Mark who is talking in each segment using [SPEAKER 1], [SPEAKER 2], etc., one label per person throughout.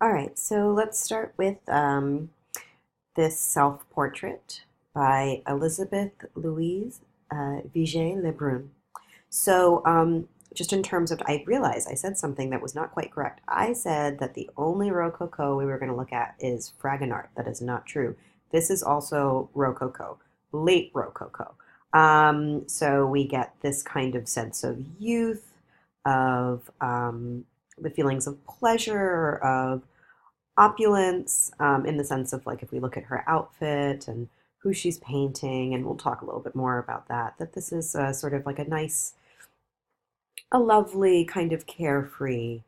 [SPEAKER 1] All right, so let's start with this self-portrait by Elizabeth Louise Vigee Lebrun. Just in terms of, I realized I said something that was not quite correct. I said that the only Rococo we were going to look at is Fragonard. That is not true. This is also Rococo, late Rococo. So we get this kind of sense of youth, of the feelings of pleasure, of opulence, in the sense of like if we look at her outfit and who she's painting, and we'll talk a little bit more about that, that this is sort of like a lovely kind of carefree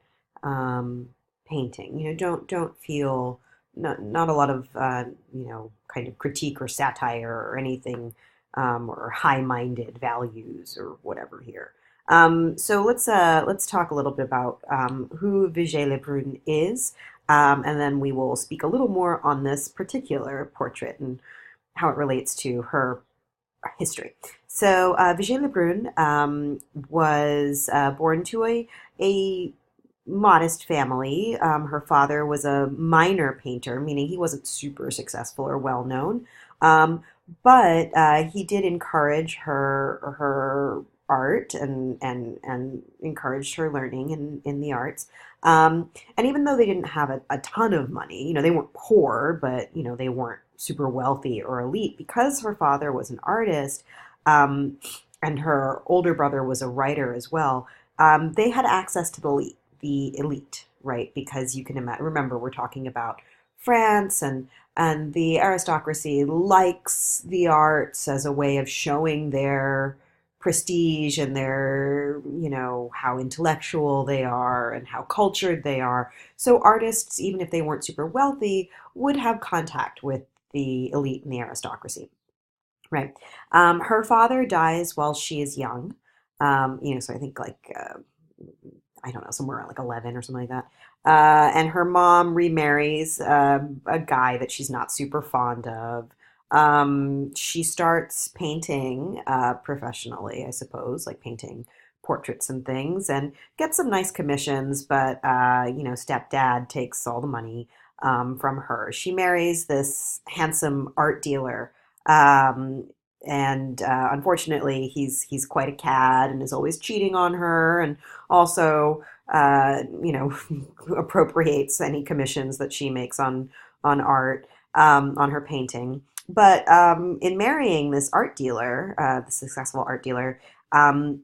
[SPEAKER 1] um, painting. Don't feel not a lot of kind of critique or satire or anything, or high-minded values or whatever here. So let's talk a little bit about who Vigée Lebrun is, and then we will speak a little more on this particular portrait and how it relates to her history. So Vigée Lebrun was born to a modest family. Her father was a minor painter, meaning he wasn't super successful or well known. Um, but he did encourage her art and encouraged her learning in the arts. And even though they didn't have a ton of money, they weren't poor, but they weren't super wealthy or elite because her father was an artist, um, and her older brother was a writer as well. They had access to the elite, right? Because you can imagine, remember, we're talking about France, and the aristocracy likes the arts as a way of showing their prestige and their, how intellectual they are and how cultured they are. So artists, even if they weren't super wealthy, would have contact with the elite and the aristocracy, right? Her father dies while she is young. So I think like I don't know, somewhere around like 11 or something like that. And her mom remarries a guy that she's not super fond of. She starts painting professionally, I suppose, like painting portraits and things, and gets some nice commissions, but stepdad takes all the money from her. She marries this handsome art dealer. And unfortunately, he's quite a cad and is always cheating on her, and also appropriates any commissions that she makes on art, on her painting. But in marrying this art dealer, the successful art dealer, um,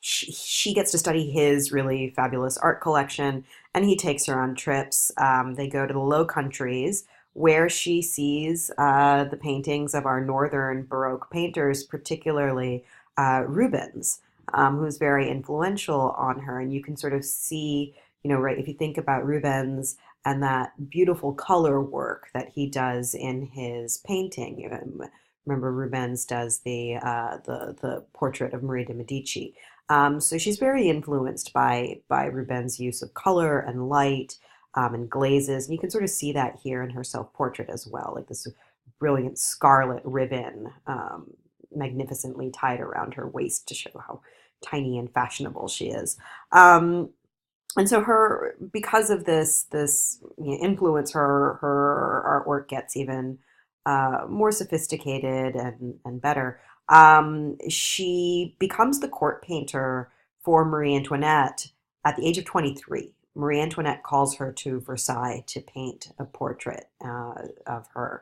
[SPEAKER 1] she gets to study his really fabulous art collection, and he takes her on trips. They go to the Low Countries, where she sees the paintings of our northern Baroque painters, particularly Rubens, who's very influential on her. And you can sort of see, right, if you think about Rubens and that beautiful color work that he does in his painting. Remember, Rubens does the portrait of Marie de Medici. So she's very influenced by Rubens' use of color and light, and glazes. And you can sort of see that here in her self-portrait as well, like this brilliant scarlet ribbon, magnificently tied around her waist to show how tiny and fashionable she is. And so because of this influence, her artwork gets even more sophisticated and better. She becomes the court painter for Marie Antoinette at the age of 23. Marie Antoinette calls her to Versailles to paint a portrait of her.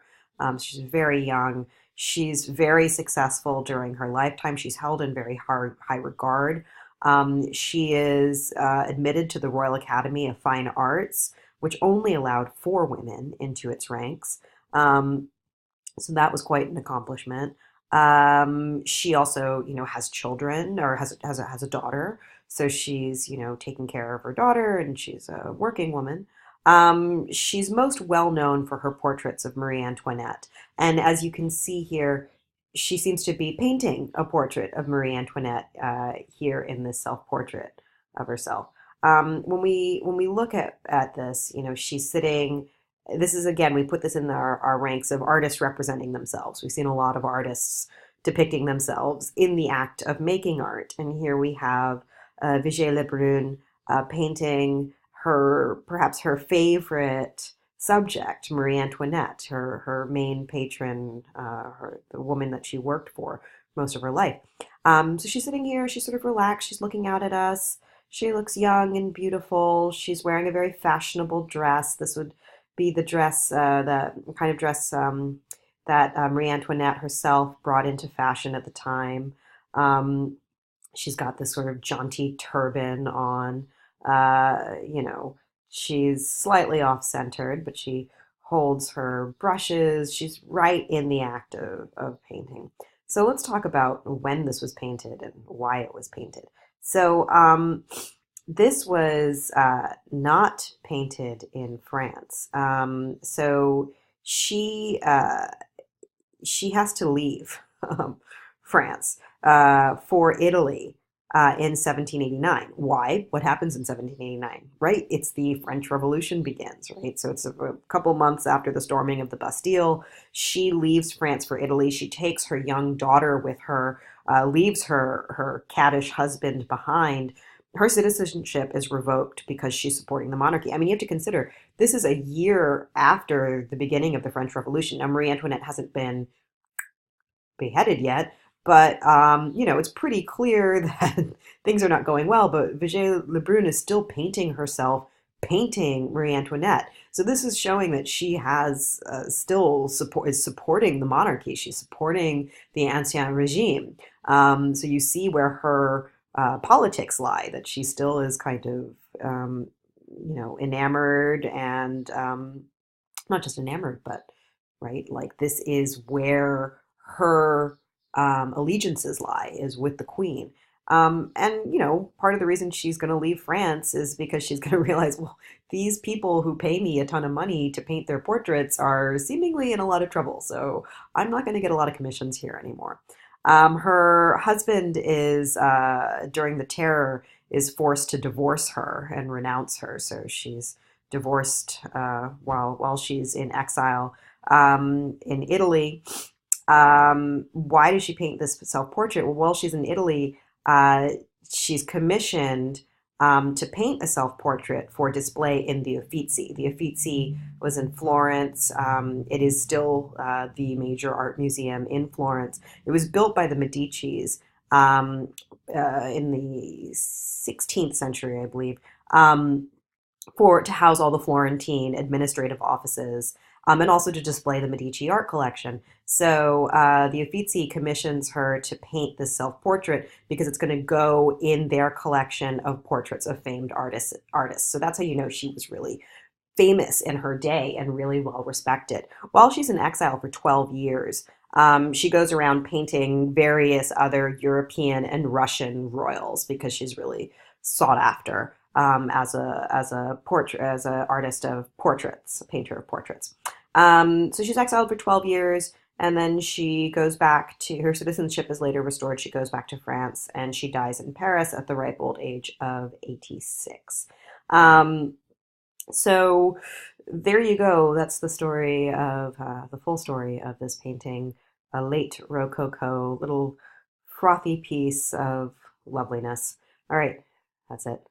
[SPEAKER 1] She's very young. She's very successful during her lifetime. She's held in very high regard. She is admitted to the Royal Academy of Fine Arts, which only allowed 4 women into its ranks. Um, so that was quite an accomplishment. She also, has children, or has a daughter. So she's, taking care of her daughter, and she's a working woman. She's most well known for her portraits of Marie Antoinette. And as you can see here, she seems to be painting a portrait of Marie Antoinette here in this self-portrait of herself. When we look at this, she's sitting. This is, again, we put this in our ranks of artists representing themselves. We've seen a lot of artists depicting themselves in the act of making art, and here we have Vigée Lebrun painting perhaps her favorite subject, Marie Antoinette, her main patron, the woman that she worked for most of her life. So she's sitting here, she's sort of relaxed, she's looking out at us. She looks young and beautiful. She's wearing a very fashionable dress. This would be the dress, the kind of dress that Marie Antoinette herself brought into fashion at the time. Um, she's got this sort of jaunty turban on. You know, she's slightly off-centered, but she holds her brushes. She's right in the act of painting. So let's talk about when this was painted and why it was painted. So this was not painted in France. So she she has to leave France for Italy in 1789. Why? What happens in 1789? Right? It's the French Revolution begins, right? So it's a couple months after the storming of the Bastille. She leaves France for Italy. She takes her young daughter with her, leaves her caddish husband behind. Her citizenship is revoked because she's supporting the monarchy. I mean, you have to consider this is a year after the beginning of the French Revolution. Now, Marie Antoinette hasn't been beheaded yet, but you know, it's pretty clear that things are not going well. But Vigee Lebrun is still painting herself, painting Marie Antoinette. So this is showing that she has still is supporting the monarchy. She's supporting the Ancien Regime. So you see where her politics lie. That she still is kind of you know, enamored and not just enamored, but right, like this is where her allegiances lie, is with the queen. And you know, part of the reason she's going to leave France is because she's going to realize, well, these people who pay me a ton of money to paint their portraits are seemingly in a lot of trouble, so I'm not going to get a lot of commissions here anymore. Her husband is during the terror is forced to divorce her and renounce her, so she's divorced while she's in exile in Italy. Why does she paint this self-portrait? Well, while she's in Italy, she's commissioned to paint a self-portrait for display in the Uffizi. The Uffizi was in Florence. It is still the major art museum in Florence. It was built by the Medicis in the 16th century, I believe. For to house all the Florentine administrative offices, and also to display the Medici art collection. So the Uffizi commissions her to paint this self-portrait because it's going to go in their collection of portraits of famed artists. So that's how you know she was really famous in her day and really well respected. While she's in exile for 12 years, she goes around painting various other European and Russian royals because she's really sought after as a portrait as an artist of portraits, a painter of portraits. So she's exiled for 12 years, and then she goes back to her citizenship is later restored. She goes back to France, and she dies in Paris at the ripe old age of 86. Um, so there you go. That's the story of the full story of this painting, a late Rococo, little frothy piece of loveliness. All right, that's it.